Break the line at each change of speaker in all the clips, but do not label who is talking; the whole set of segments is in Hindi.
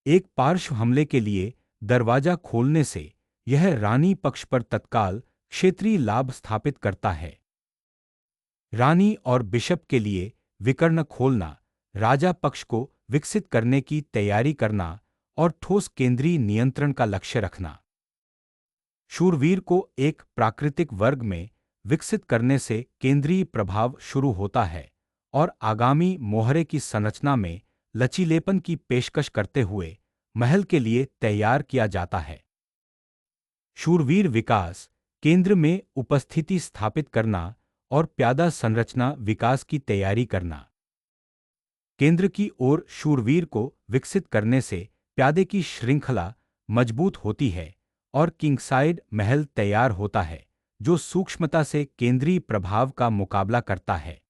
एक पार्श्व हमले के लिए दरवाजा खोलने से यह रानी पक्ष पर तत्काल क्षेत्रीय लाभ स्थापित करता है। रानी और बिशप के लिए विकर्ण खोलना, राजा पक्ष को विकसित करने की तैयारी करना और ठोस केंद्रीय नियंत्रण का लक्ष्य रखना। शूरवीर को एक प्राकृतिक वर्ग में विकसित करने से केंद्रीय प्रभाव शुरू होता है और आगामी मोहरे की संरचना में लचीलेपन की पेशकश करते हुए महल के लिए तैयार किया जाता है। शूरवीर विकास, केंद्र में उपस्थिति स्थापित करना और प्यादा संरचना विकास की तैयारी करना। केंद्र की ओर शूरवीर को विकसित करने से प्यादे की श्रृंखला मजबूत होती है और किंगसाइड महल तैयार होता है, जो सूक्ष्मता से केंद्रीय प्रभाव का मुकाबला करता है।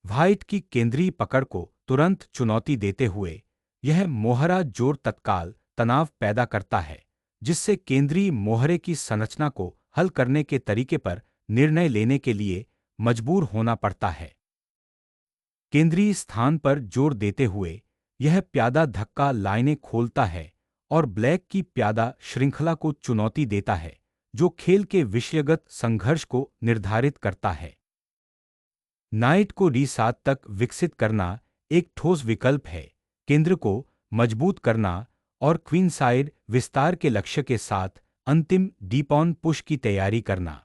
व्हाइट की केंद्रीय पकड़ को तुरंत चुनौती देते हुए यह मोहरा जोड़ तत्काल तनाव पैदा करता है, जिससे केंद्रीय मोहरे की संरचना को हल करने के तरीके पर निर्णय लेने के लिए मजबूर होना पड़ता है। केंद्रीय स्थान पर जोर देते हुए यह प्यादा धक्का लाइनें खोलता है और ब्लैक की प्यादा श्रृंखला को चुनौती देता है, जो खेल के विषयगत संघर्ष को निर्धारित करता है। नाइट को D7 तक विकसित करना एक ठोस विकल्प है, केंद्र को मजबूत करना और क्वीनसाइड विस्तार के लक्ष्य के साथ अंतिम D-पॉन पुश की तैयारी करना।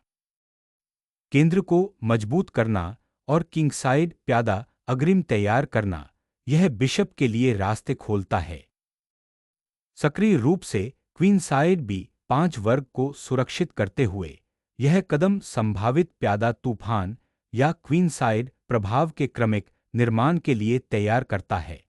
केंद्र को मजबूत करना और किंगसाइड प्यादा अग्रिम तैयार करना, यह बिशप के लिए रास्ते खोलता है। सक्रिय रूप से क्वीनसाइड B5 वर्ग को सुरक्षित करते हुए यह कदम संभावित प्यादा तूफान या क्वीनसाइड प्रभाव के क्रमिक निर्माण के लिए तैयार करता है।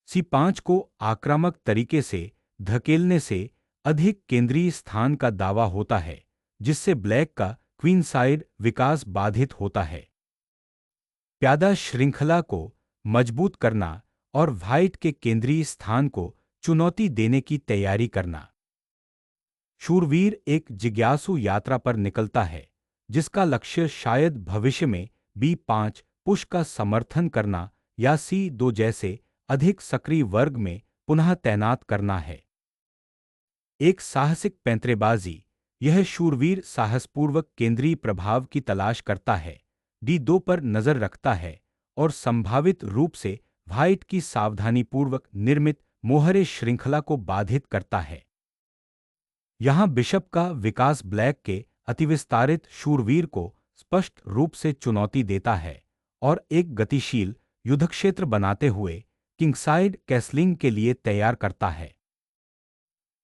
C5 को आक्रामक तरीके से धकेलने से अधिक केंद्रीय स्थान का दावा होता है, जिससे ब्लैक का क्वीनसाइड विकास बाधित होता है। प्यादा श्रृंखला को मजबूत करना और व्हाइट के केंद्रीय स्थान को चुनौती देने की तैयारी करना। शूरवीर एक जिज्ञासु यात्रा पर निकलता है, जिसका लक्ष्य शायद भविष्य में B5 पुश का समर्थन करना या C2 जैसे अधिक सक्रिय वर्ग में पुनः तैनात करना है। एक साहसिक पैंतरेबाजी, यह शूरवीर साहसपूर्वक केंद्रीय प्रभाव की तलाश करता है, D2 पर नजर रखता है और संभावित रूप से व्हाइट की सावधानीपूर्वक निर्मित मोहरे श्रृंखला को बाधित करता है। यहां बिशप का विकास ब्लैक के अतिविस्तारित शूरवीर को स्पष्ट रूप से चुनौती देता है और एक गतिशील युद्धक्षेत्र बनाते हुए किंगसाइड कैसलिंग के लिए तैयार करता है।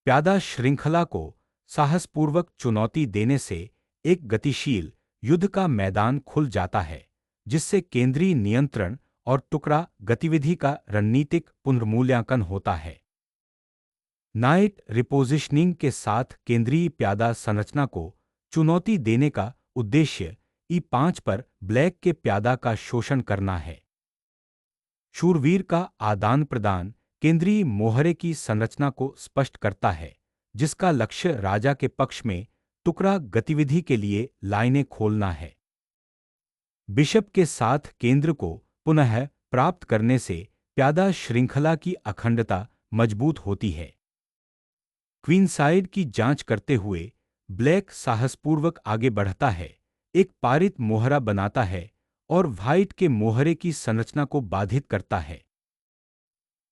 प्यादा श्रृंखला को साहसपूर्वक चुनौती देने से एक गतिशील युद्ध का मैदान खुल जाता है, जिससे केंद्रीय नियंत्रण और टुकड़ा गतिविधि का रणनीतिक पुनर्मूल्यांकन होता है। नाइट रिपोजिशनिंग के साथ केंद्रीय प्यादा संरचना को चुनौती देने का उद्देश्य E5 पर ब्लैक के प्यादा का शोषण करना है। शूरवीर का आदान प्रदान केंद्रीय मोहरे की संरचना को स्पष्ट करता है, जिसका लक्ष्य राजा के पक्ष में टुकड़ा गतिविधि के लिए लाइनें खोलना है। बिशप के साथ केंद्र को पुनः प्राप्त करने से प्यादा श्रृंखला की अखंडता मजबूत होती है। क्वीनसाइड की जांच करते हुए ब्लैक साहसपूर्वक आगे बढ़ता है, एक पारित मोहरा बनाता है और व्हाइट के मोहरे की संरचना को बाधित करता है।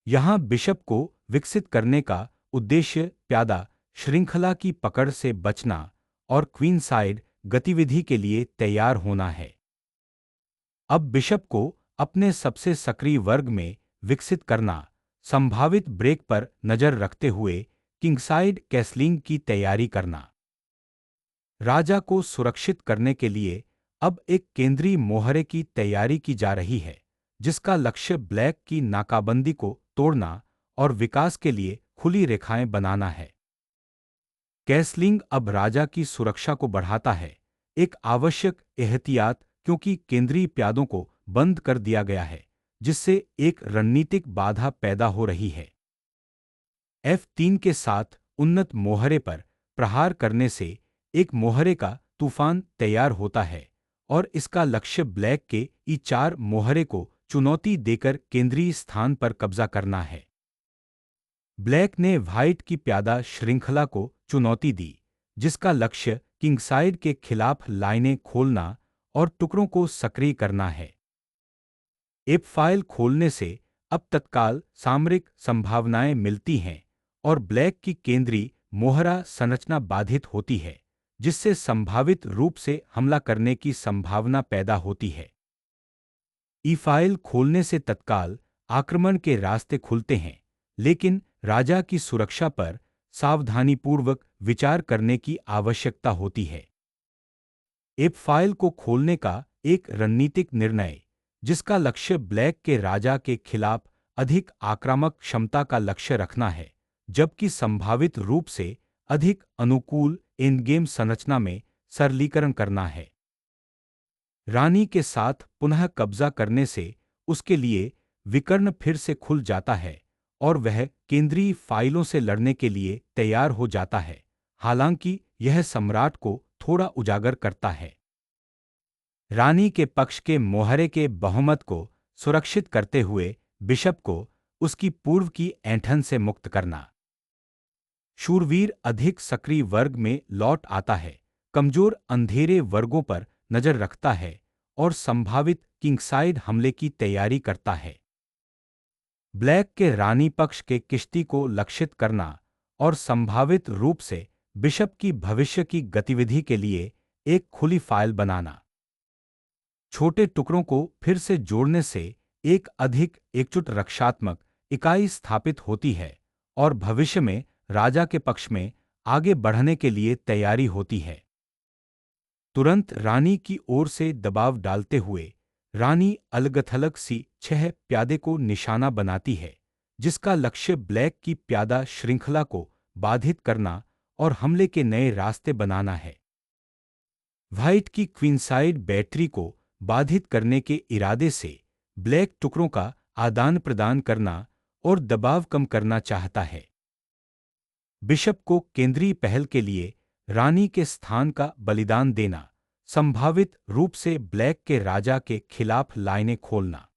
यहां बिशप को विकसित करने का उद्देश्य प्यादा श्रृंखला की पकड़ से बचना और क्वीनसाइड गतिविधि के लिए तैयार होना है। अब बिशप को अपने सबसे सक्रिय वर्ग में विकसित करना, संभावित ब्रेक पर नजर रखते हुए किंगसाइड कैसलिंग की तैयारी करना। राजा को सुरक्षित करने के लिए अब एक केंद्रीय मोहरे की तैयारी की जा रही है, जिसका लक्ष्य ब्लैक की नाकाबंदी को तोड़ना और विकास के लिए खुली रेखाएं बनाना है। कैसलिंग अब राजा की सुरक्षा को बढ़ाता है, एक आवश्यक एहतियात क्योंकि केंद्रीय प्यादों को बंद कर दिया गया है, जिससे एक रणनीतिक बाधा पैदा हो रही है। F3 के साथ उन्नत मोहरे पर प्रहार करने से एक मोहरे का तूफान तैयार होता है और इसका लक्ष्य ब्लैक के E4 मोहरे को चुनौती देकर केंद्रीय स्थान पर कब्जा करना है। ब्लैक ने व्हाइट की प्यादा श्रृंखला को चुनौती दी, जिसका लक्ष्य किंगसाइड के खिलाफ लाइनें खोलना और टुकड़ों को सक्रिय करना है। एप फाइल खोलने से अब तत्काल सामरिक संभावनाएं मिलती हैं और ब्लैक की केंद्रीय मोहरा संरचना बाधित होती है, जिससे संभावित रूप से हमला करने की संभावना पैदा होती है। ई फाइल खोलने से तत्काल आक्रमण के रास्ते खुलते हैं, लेकिन राजा की सुरक्षा पर सावधानीपूर्वक विचार करने की आवश्यकता होती है। एप फाइल को खोलने का एक रणनीतिक निर्णय, जिसका लक्ष्य ब्लैक के राजा के खिलाफ अधिक आक्रामक क्षमता का लक्ष्य रखना है, जबकि संभावित रूप से अधिक अनुकूल एंडगेम संरचना में सरलीकरण करना है। रानी के साथ पुनः कब्जा करने से उसके लिए विकर्ण फिर से खुल जाता है और वह केंद्रीय फाइलों से लड़ने के लिए तैयार हो जाता है, हालांकि यह सम्राट को थोड़ा उजागर करता है। रानी के पक्ष के मोहरे के बहुमत को सुरक्षित करते हुए बिशप को उसकी पूर्व की ऐंठन से मुक्त करना। शूरवीर अधिक सक्रिय वर्ग में लौट आता है, कमजोर अंधेरे वर्गों पर नजर रखता है और संभावित किंगसाइड हमले की तैयारी करता है। ब्लैक के रानी पक्ष के किश्ती को लक्षित करना और संभावित रूप से बिशप की भविष्य की गतिविधि के लिए एक खुली फाइल बनाना। छोटे टुकड़ों को फिर से जोड़ने से एक अधिक एकजुट रक्षात्मक इकाई स्थापित होती है और भविष्य में राजा के पक्ष में आगे बढ़ने के लिए तैयारी होती है। तुरंत रानी की ओर से दबाव डालते हुए रानी अलग-थलग सी 6 प्यादे को निशाना बनाती है, जिसका लक्ष्य ब्लैक की प्यादा श्रृंखला को बाधित करना और हमले के नए रास्ते बनाना है। व्हाइट की क्वीनसाइड बैटरी को बाधित करने के इरादे से ब्लैक टुकड़ों का आदान प्रदान करना और दबाव कम करना चाहता है। बिशप को केंद्रीय पहल के लिए रानी के स्थान का बलिदान देना, संभावित रूप से ब्लैक के राजा के खिलाफ लाइनें खोलना।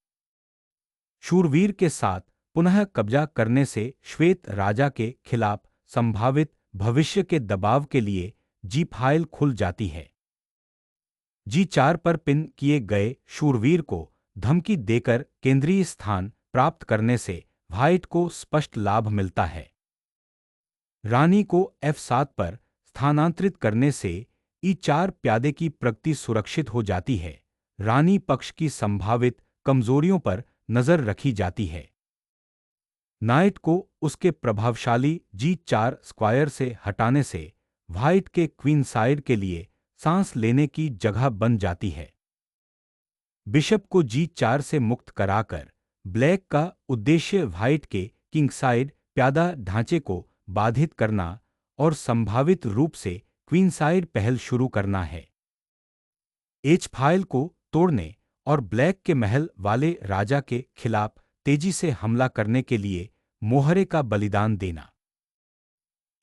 शूरवीर के साथ पुनः कब्जा करने से श्वेत राजा के खिलाफ संभावित भविष्य के दबाव के लिए जी फाइल खुल जाती है। जी4 पर पिन किए गए शूरवीर को धमकी देकर केंद्रीय स्थान प्राप्त करने से व्हाइट को स्पष्ट लाभ मिलता है। रानी को F7 पर स्थानांतरित करने से E4 प्यादे की प्रगति सुरक्षित हो जाती है। रानी पक्ष की संभावित कमजोरियों पर नजर रखी जाती है। नाइट को उसके प्रभावशाली G4 स्क्वायर से हटाने से व्हाइट के क्वीन साइड के लिए सांस लेने की जगह बन जाती है। बिशप को G4 से मुक्त कराकर ब्लैक का उद्देश्य व्हाइट के किंग साइड प्यादा ढांचे को बाधित करना और संभावित रूप से क्वीन साइड पहल शुरू करना है। H फाइल को तोड़ने और ब्लैक के महल वाले राजा के खिलाफ तेजी से हमला करने के लिए मोहरे का बलिदान देना।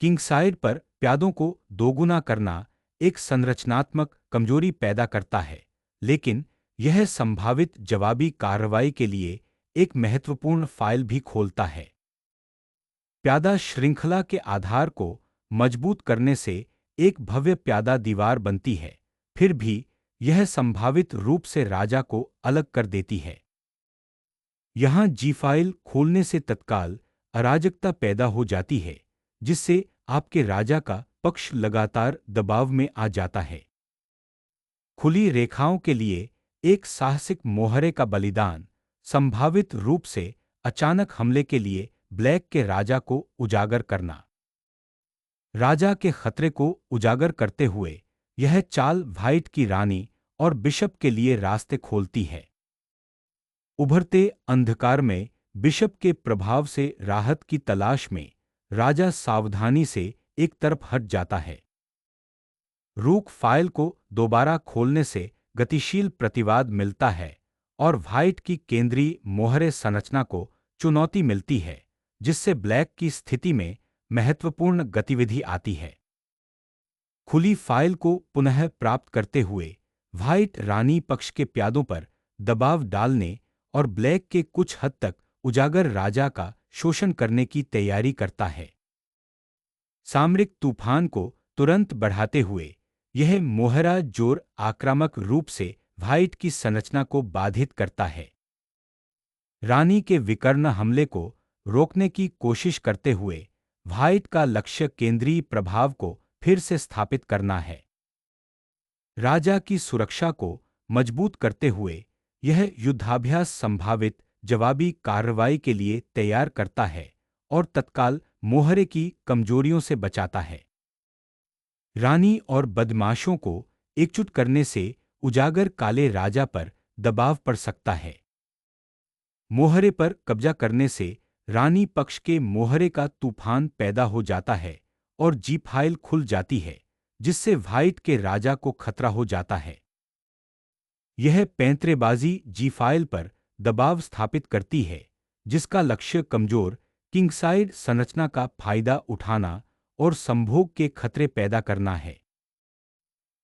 किंग साइड पर प्यादों को दोगुना करना एक संरचनात्मक कमजोरी पैदा करता है, लेकिन यह संभावित जवाबी कार्रवाई के लिए एक महत्वपूर्ण फाइल भी खोलता है। प्यादा श्रृंखला के आधार को मजबूत करने से एक भव्य प्यादा दीवार बनती है, फिर भी यह संभावित रूप से राजा को अलग कर देती है। यहां जी फाइल खोलने से तत्काल अराजकता पैदा हो जाती है, जिससे आपके राजा का पक्ष लगातार दबाव में आ जाता है। खुली रेखाओं के लिए एक साहसिक मोहरे का बलिदान, संभावित रूप से अचानक हमले के लिए ब्लैक के राजा को उजागर करना। राजा के खतरे को उजागर करते हुए यह चाल व्हाइट की रानी और बिशप के लिए रास्ते खोलती है। उभरते अंधकार में बिशप के प्रभाव से राहत की तलाश में राजा सावधानी से एक तरफ हट जाता है। रूक फाइल को दोबारा खोलने से गतिशील प्रतिवाद मिलता है और व्हाइट की केंद्रीय मोहरे संरचना को चुनौती मिलती है, जिससे ब्लैक की स्थिति में महत्वपूर्ण गतिविधि आती है। खुली फाइल को पुनः प्राप्त करते हुए व्हाइट रानी पक्ष के प्यादों पर दबाव डालने और ब्लैक के कुछ हद तक उजागर राजा का शोषण करने की तैयारी करता है। सामरिक तूफान को तुरंत बढ़ाते हुए यह मोहरा जोर आक्रामक रूप से व्हाइट की संरचना को बाधित करता है। रानी के विकर्ण हमले को रोकने की कोशिश करते हुए व्हाइट का लक्ष्य केंद्रीय प्रभाव को फिर से स्थापित करना है। राजा की सुरक्षा को मजबूत करते हुए यह युद्धाभ्यास संभावित जवाबी कार्रवाई के लिए तैयार करता है और तत्काल मोहरे की कमजोरियों से बचाता है। रानी और बदमाशों को एकजुट करने से उजागर काले राजा पर दबाव पड़ सकता है। मोहरे पर कब्जा करने से रानी पक्ष के मोहरे का तूफान पैदा हो जाता है और जी-फाइल खुल जाती है, जिससे व्हाइट के राजा को खतरा हो जाता है। यह पैंतरेबाजी जी-फाइल पर दबाव स्थापित करती है, जिसका लक्ष्य कमजोर किंगसाइड संरचना का फायदा उठाना और संभोग के खतरे पैदा करना है।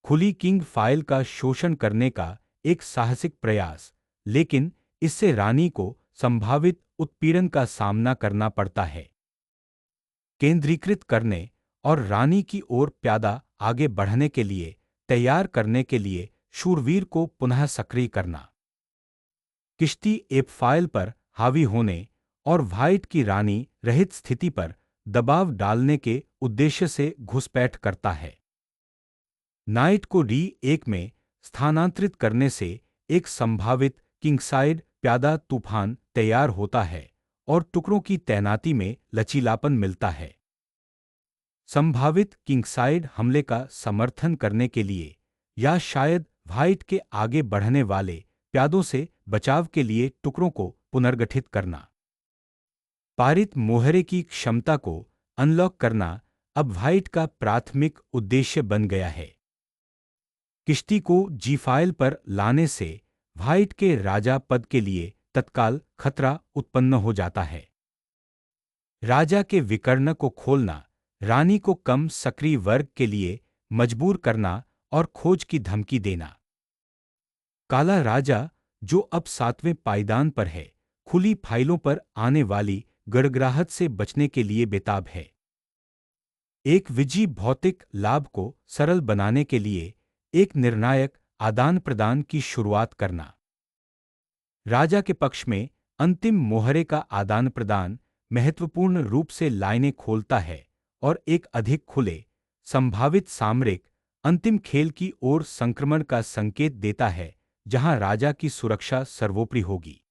खुली किंग फाइल का शोषण करने का एक साहसिक प्रयास, लेकिन इससे रानी को संभावित उत्पीड़न का सामना करना पड़ता है। केंद्रीकृत करने और रानी की ओर प्यादा आगे बढ़ने के लिए तैयार करने के लिए शूरवीर को पुनः सक्रिय करना। किश्ती एप फाइल पर हावी होने और व्हाइट की रानी रहित स्थिति पर दबाव डालने के उद्देश्य से घुसपैठ करता है। नाइट को D1 में स्थानांतरित करने से एक संभावित किंगसाइड प्यादा तूफान तैयार होता है और टुकड़ों की तैनाती में लचीलापन मिलता है। संभावित किंगसाइड हमले का समर्थन करने के लिए या शायद व्हाइट के आगे बढ़ने वाले प्यादों से बचाव के लिए टुकड़ों को पुनर्गठित करना। पारित मोहरे की क्षमता को अनलॉक करना अब व्हाइट का प्राथमिक उद्देश्य बन गया है। किश्ती को जी-फाइल पर लाने से व्हाइट के राजा पद के लिए तत्काल खतरा उत्पन्न हो जाता है। राजा के विकर्ण को खोलना, रानी को कम सक्रिय वर्ग के लिए मजबूर करना और खोज की धमकी देना। काला राजा, जो अब 7वें पायदान पर है, खुली फाइलों पर आने वाली गड़गड़ाहट से बचने के लिए बेताब है। एक विजी भौतिक लाभ को सरल बनाने के लिए एक निर्णायक आदान प्रदान की शुरुआत करना। राजा के पक्ष में अंतिम मोहरे का आदान प्रदान महत्वपूर्ण रूप से लाइनें खोलता है और एक अधिक खुले, संभावित सामरिक अंतिम खेल की ओर संक्रमण का संकेत देता है, जहां राजा की सुरक्षा सर्वोपरि होगी।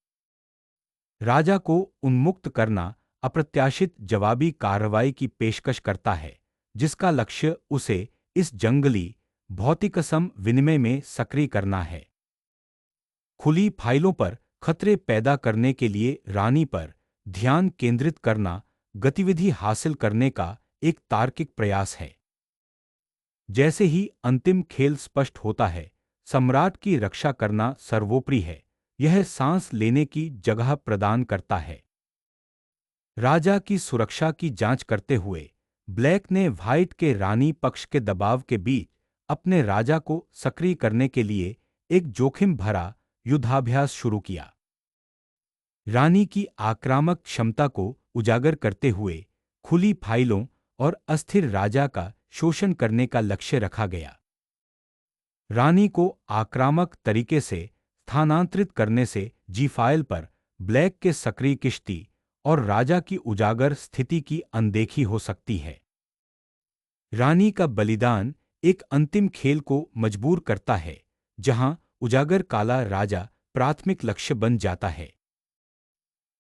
राजा को उन्मुक्त करना अप्रत्याशित जवाबी कार्रवाई की पेशकश करता है, जिसका लक्ष्य उसे इस जंगली भौतिकसम विनिमय में सक्रिय करना है। खुली फाइलों पर खतरे पैदा करने के लिए रानी पर ध्यान केंद्रित करना गतिविधि हासिल करने का एक तार्किक प्रयास है। जैसे ही अंतिम खेल स्पष्ट होता है, सम्राट की रक्षा करना सर्वोपरि है। यह सांस लेने की जगह प्रदान करता है। राजा की सुरक्षा की जांच करते हुए ब्लैक ने व्हाइट के रानी पक्ष के दबाव के बीच अपने राजा को सक्रिय करने के लिए एक जोखिम भरा युद्धाभ्यास शुरू किया। रानी की आक्रामक क्षमता को उजागर करते हुए खुली फाइलों और अस्थिर राजा का शोषण करने का लक्ष्य रखा गया। रानी को आक्रामक तरीके से स्थानांतरित करने से जी-फाइल पर ब्लैक के सक्रिय किश्ती और राजा की उजागर स्थिति की अनदेखी हो सकती है। रानी का बलिदान एक अंतिम खेल को मजबूर करता है, जहां उजागर काला राजा प्राथमिक लक्ष्य बन जाता है।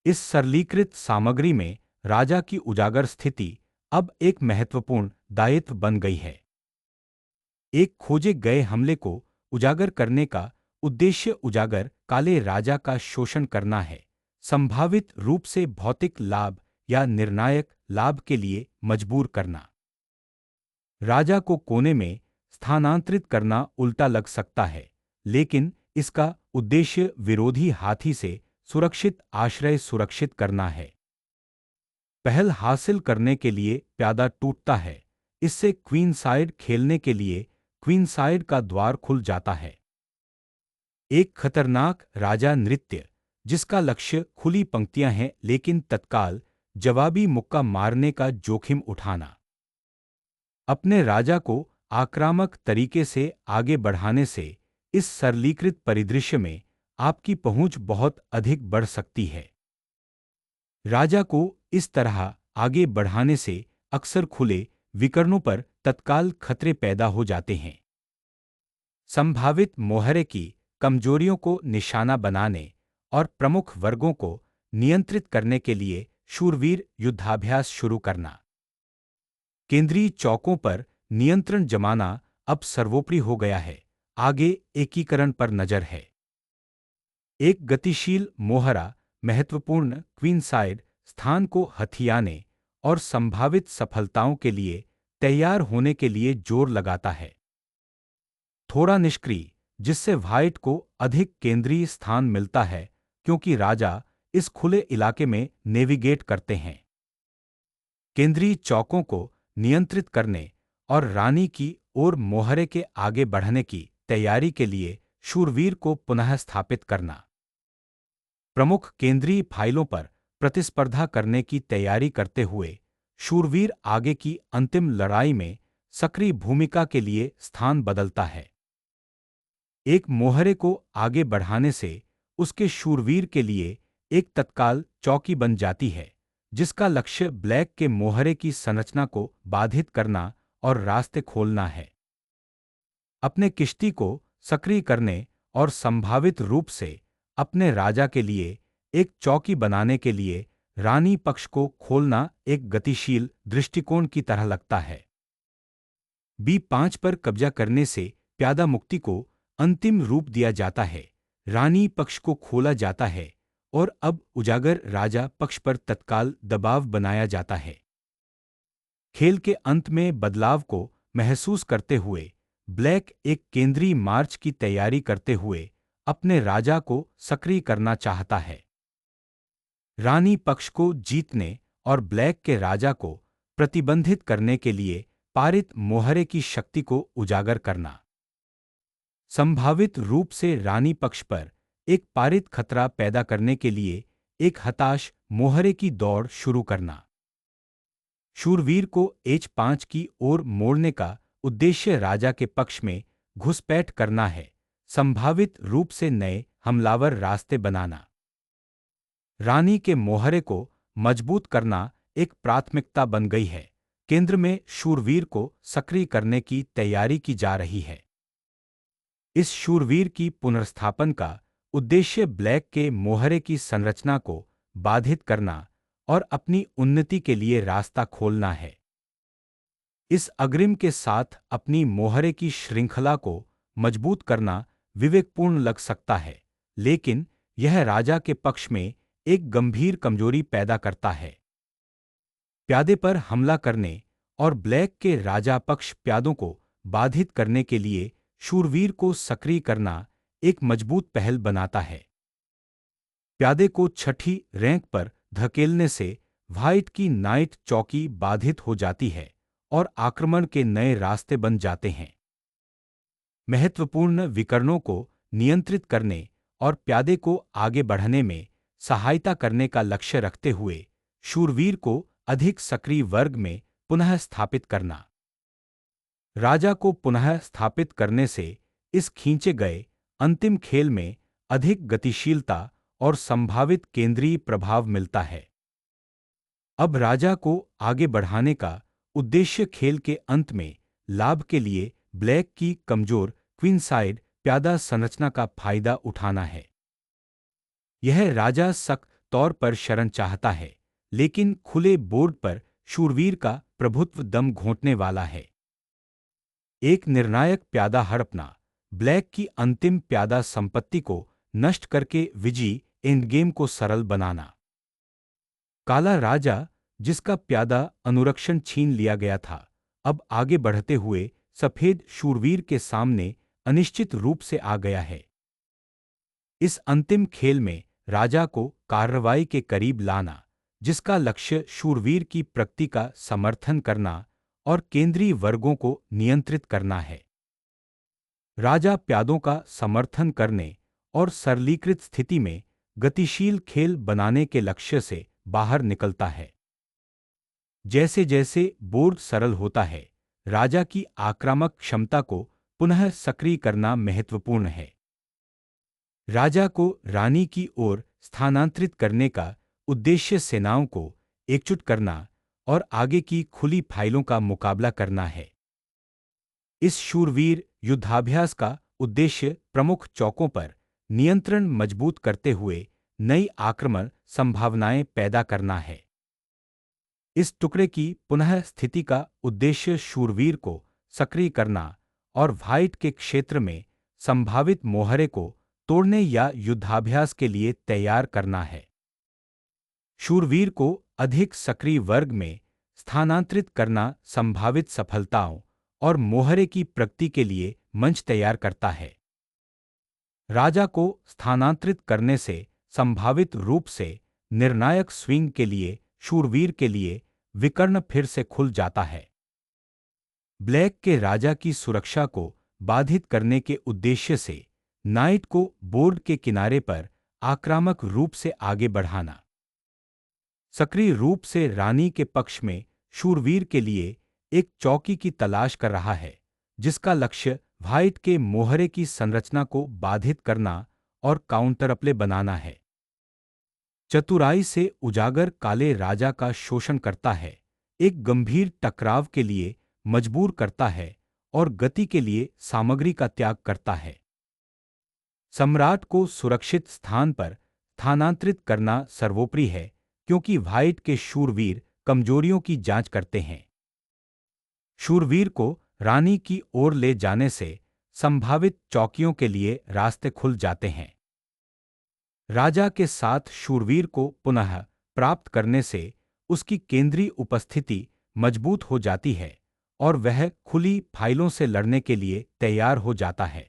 इस सरलीकृत सामग्री में राजा की उजागर स्थिति अब एक महत्वपूर्ण दायित्व बन गई है। एक खोजे गए हमले को उजागर करने का उद्देश्य उजागर काले राजा का शोषण करना है, संभावित रूप से भौतिक लाभ या निर्णायक लाभ के लिए मजबूर करना। राजा को कोने में स्थानांतरित करना उल्टा लग सकता है, लेकिन इसका उद्देश्य विरोधी हाथी से सुरक्षित आश्रय सुरक्षित करना है। पहल हासिल करने के लिए प्यादा टूटता है, इससे क्वीन साइड खेलने के लिए क्वीन साइड का द्वार खुल जाता है। एक खतरनाक राजा नृत्य, जिसका लक्ष्य खुली पंक्तियां हैं लेकिन तत्काल जवाबी मुक्का मारने का जोखिम उठाना। अपने राजा को आक्रामक तरीके से आगे बढ़ाने से इस सरलीकृत परिदृश्य में आपकी पहुंच बहुत अधिक बढ़ सकती है। राजा को इस तरह आगे बढ़ाने से अक्सर खुले विकर्णों पर तत्काल खतरे पैदा हो जाते हैं। संभावित मोहरे की कमजोरियों को निशाना बनाने और प्रमुख वर्गों को नियंत्रित करने के लिए शूरवीर युद्धाभ्यास शुरू करना। केंद्रीय चौकों पर नियंत्रण जमाना अब सर्वोपरि हो गया है। आगे एकीकरण पर नजर है। एक गतिशील मोहरा महत्वपूर्ण क्वीनसाइड स्थान को हथियाने और संभावित सफलताओं के लिए तैयार होने के लिए जोर लगाता है। थोड़ा निष्क्रिय, जिससे व्हाइट को अधिक केंद्रीय स्थान मिलता है क्योंकि राजा इस खुले इलाके में नेविगेट करते हैं। केंद्रीय चौकों को नियंत्रित करने और रानी की ओर मोहरे के आगे बढ़ने की तैयारी के लिए शूरवीर को पुनः स्थापित करना। प्रमुख केंद्रीय फाइलों पर प्रतिस्पर्धा करने की तैयारी करते हुए शूरवीर आगे की अंतिम लड़ाई में सक्रिय भूमिका के लिए स्थान बदलता है। एक मोहरे को आगे बढ़ाने से उसके शूरवीर के लिए एक तत्काल चौकी बन जाती है, जिसका लक्ष्य ब्लैक के मोहरे की संरचना को बाधित करना और रास्ते खोलना है। अपने किश्ती को सक्रिय करने और संभावित रूप से अपने राजा के लिए एक चौकी बनाने के लिए रानी पक्ष को खोलना एक गतिशील दृष्टिकोण की तरह लगता है। B5 पर कब्जा करने से प्यादा मुक्ति को अंतिम रूप दिया जाता है, रानी पक्ष को खोला जाता है और अब उजागर राजा पक्ष पर तत्काल दबाव बनाया जाता है। खेल के अंत में बदलाव को महसूस करते हुए ब्लैक एक केंद्रीय मार्च की तैयारी करते हुए अपने राजा को सक्रिय करना चाहता है। रानी पक्ष को जीतने और ब्लैक के राजा को प्रतिबंधित करने के लिए पारित मोहरे की शक्ति को उजागर करना। संभावित रूप से रानी पक्ष पर एक पारित खतरा पैदा करने के लिए एक हताश मोहरे की दौड़ शुरू करना। शूरवीर को H5 की ओर मोड़ने का उद्देश्य राजा के पक्ष में घुसपैठ करना है, संभावित रूप से नए हमलावर रास्ते बनाना। रानी के मोहरे को मजबूत करना एक प्राथमिकता बन गई है। केंद्र में शूरवीर को सक्रिय करने की तैयारी की जा रही है। इस शूरवीर की पुनर्स्थापन का उद्देश्य ब्लैक के मोहरे की संरचना को बाधित करना और अपनी उन्नति के लिए रास्ता खोलना है। इस अग्रिम के साथ अपनी मोहरे की श्रृंखला को मजबूत करना विवेकपूर्ण लग सकता है, लेकिन यह राजा के पक्ष में एक गंभीर कमजोरी पैदा करता है। प्यादे पर हमला करने और ब्लैक के राजा पक्ष प्यादों को बाधित करने के लिए शूरवीर को सक्रिय करना एक मजबूत पहल बनाता है। प्यादे को छठी रैंक पर धकेलने से व्हाइट की नाइट चौकी बाधित हो जाती है और आक्रमण के नए रास्ते बन जाते हैं। महत्वपूर्ण विकर्णों को नियंत्रित करने और प्यादे को आगे बढ़ने में सहायता करने का लक्ष्य रखते हुए शूरवीर को अधिक सक्रिय वर्ग में पुनः स्थापित करना। राजा को पुनः स्थापित करने से इस खींचे गए अंतिम खेल में अधिक गतिशीलता और संभावित केंद्रीय प्रभाव मिलता है। अब राजा को आगे बढ़ाने का उद्देश्य खेल के अंत में लाभ के लिए ब्लैक की कमजोर क्वीनसाइड प्यादा संरचना का फायदा उठाना है। यह राजा सख्त तौर पर शरण चाहता है, लेकिन खुले बोर्ड पर शूरवीर का प्रभुत्व दम घोंटने वाला है। एक निर्णायक प्यादा हड़पना, ब्लैक की अंतिम प्यादा संपत्ति को नष्ट करके विजयी एंडगेम को सरल बनाना। काला राजा, जिसका प्यादा अनुरक्षण छीन लिया गया था, अब आगे बढ़ते हुए सफेद शूरवीर के सामने अनिश्चित रूप से आ गया है। इस अंतिम खेल में राजा को कार्रवाई के करीब लाना, जिसका लक्ष्य शूरवीर की प्रगति का समर्थन करना और केंद्रीय वर्गों को नियंत्रित करना है। राजा प्यादों का समर्थन करने और सरलीकृत स्थिति में गतिशील खेल बनाने के लक्ष्य से बाहर निकलता है। जैसे जैसे बोर्ड सरल होता है, राजा की आक्रामक क्षमता को पुनः सक्रिय करना महत्वपूर्ण है। राजा को रानी की ओर स्थानांतरित करने का उद्देश्य सेनाओं को एकजुट करना और आगे की खुली फाइलों का मुकाबला करना है। इस शूरवीर युद्धाभ्यास का उद्देश्य प्रमुख चौकों पर नियंत्रण मजबूत करते हुए नई आक्रमण संभावनाएं पैदा करना है। इस टुकड़े की पुनः स्थिति का उद्देश्य शूरवीर को सक्रिय करना और व्हाइट के क्षेत्र में संभावित मोहरे को तोड़ने या युद्धाभ्यास के लिए तैयार करना है। शूरवीर को अधिक सक्रिय वर्ग में स्थानांतरित करना संभावित सफलताओं और मोहरे की प्रगति के लिए मंच तैयार करता है। राजा को स्थानांतरित करने से संभावित रूप से निर्णायक स्विंग के लिए शूरवीर के लिए विकर्ण फिर से खुल जाता है। ब्लैक के राजा की सुरक्षा को बाधित करने के उद्देश्य से नाइट को बोर्ड के किनारे पर आक्रामक रूप से आगे बढ़ाना। सक्रिय रूप से रानी के पक्ष में शूरवीर के लिए एक चौकी की तलाश कर रहा है, जिसका लक्ष्य व्हाइट के मोहरे की संरचना को बाधित करना और काउंटरप्ले बनाना है। चतुराई से उजागर काले राजा का शोषण करता है, एक गंभीर टकराव के लिए मजबूर करता है और गति के लिए सामग्री का त्याग करता है। सम्राट को सुरक्षित स्थान पर स्थानांतरित करना सर्वोपरि है, क्योंकि व्हाइट के शूरवीर कमजोरियों की जांच करते हैं। शूरवीर को रानी की ओर ले जाने से संभावित चौकियों के लिए रास्ते खुल जाते हैं। राजा के साथ शूरवीर को पुनः प्राप्त करने से उसकी केंद्रीय उपस्थिति मजबूत हो जाती है और वह खुली फाइलों से लड़ने के लिए तैयार हो जाता है।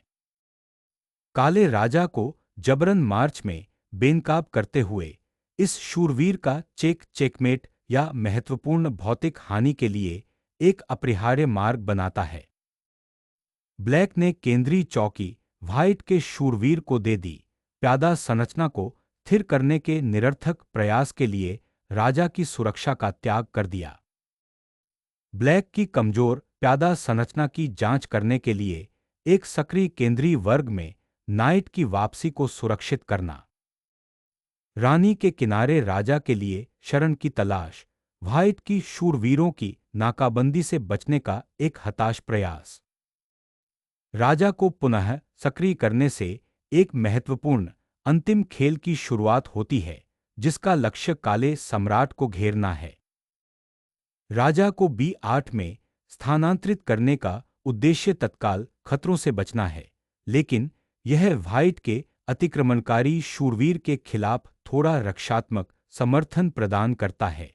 काले राजा को जबरन मार्च में बेनकाब करते हुए इस शूरवीर का चेकमेट या महत्वपूर्ण भौतिक हानि के लिए एक अपरिहार्य मार्ग बनाता है। ब्लैक ने केंद्रीय चौकी व्हाइट के शूरवीर को दे दी, प्यादा संरचना को स्थिर करने के निरर्थक प्रयास के लिए राजा की सुरक्षा का त्याग कर दिया। ब्लैक की कमजोर प्यादा संरचना की जांच करने के लिए एक सक्रिय केंद्रीय वर्ग में नाइट की वापसी को सुरक्षित करना। रानी के किनारे राजा के लिए शरण की तलाश, व्हाइट की शूरवीरों की नाकाबंदी से बचने का एक हताश प्रयास। राजा को पुनः सक्रिय करने से एक महत्वपूर्ण अंतिम खेल की शुरुआत होती है, जिसका लक्ष्य काले सम्राट को घेरना है। राजा को B8 में स्थानांतरित करने का उद्देश्य तत्काल खतरों से बचना है, लेकिन यह व्हाइट के अतिक्रमणकारी शूरवीर के खिलाफ थोड़ा रक्षात्मक समर्थन प्रदान करता है।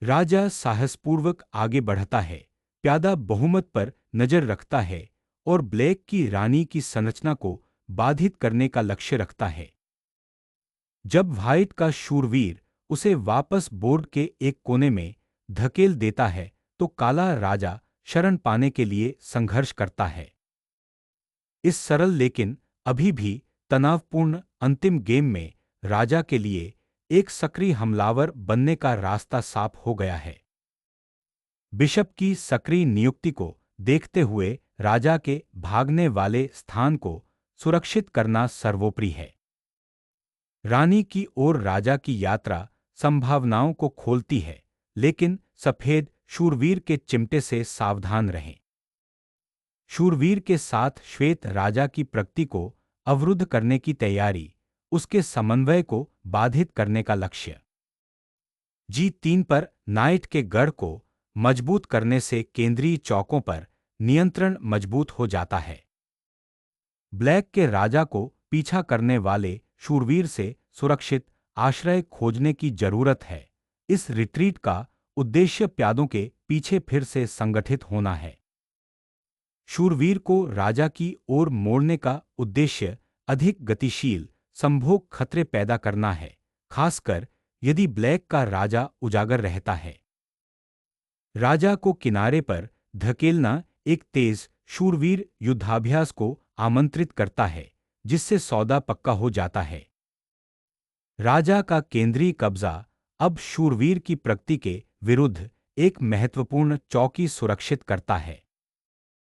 राजा साहसपूर्वक आगे बढ़ता है, प्यादा बहुमत पर नजर रखता है और ब्लैक की रानी की संरचना को बाधित करने का लक्ष्य रखता है। जब व्हाइट का शूरवीर उसे वापस बोर्ड के एक कोने में धकेल देता है, तो काला राजा शरण पाने के लिए संघर्ष करता है। इस सरल लेकिन अभी भी तनावपूर्ण अंतिम गेम में राजा के लिए एक सक्रिय हमलावर बनने का रास्ता साफ हो गया है। बिशप की सक्रिय नियुक्ति को देखते हुए राजा के भागने वाले स्थान को सुरक्षित करना सर्वोपरि है। रानी की ओर राजा की यात्रा संभावनाओं को खोलती है, लेकिन सफेद शूरवीर के चिमटे से सावधान रहें। शूरवीर के साथ श्वेत राजा की प्रगति को अवरुद्ध करने की तैयारी, उसके समन्वय को बाधित करने का लक्ष्य। G3 पर नाइट के गढ़ को मजबूत करने से केंद्रीय चौकों पर नियंत्रण मजबूत हो जाता है। ब्लैक के राजा को पीछा करने वाले शूरवीर से सुरक्षित आश्रय खोजने की जरूरत है। इस रिट्रीट का उद्देश्य प्यादों के पीछे फिर से संगठित होना है। शूरवीर को राजा की ओर मोड़ने का उद्देश्य अधिक गतिशील संभोग खतरे पैदा करना है, खासकर यदि ब्लैक का राजा उजागर रहता है। राजा को किनारे पर धकेलना एक तेज शूरवीर युद्धाभ्यास को आमंत्रित करता है, जिससे सौदा पक्का हो जाता है। राजा का केंद्रीय कब्जा अब शूरवीर की प्रगति के विरुद्ध एक महत्वपूर्ण चौकी सुरक्षित करता है।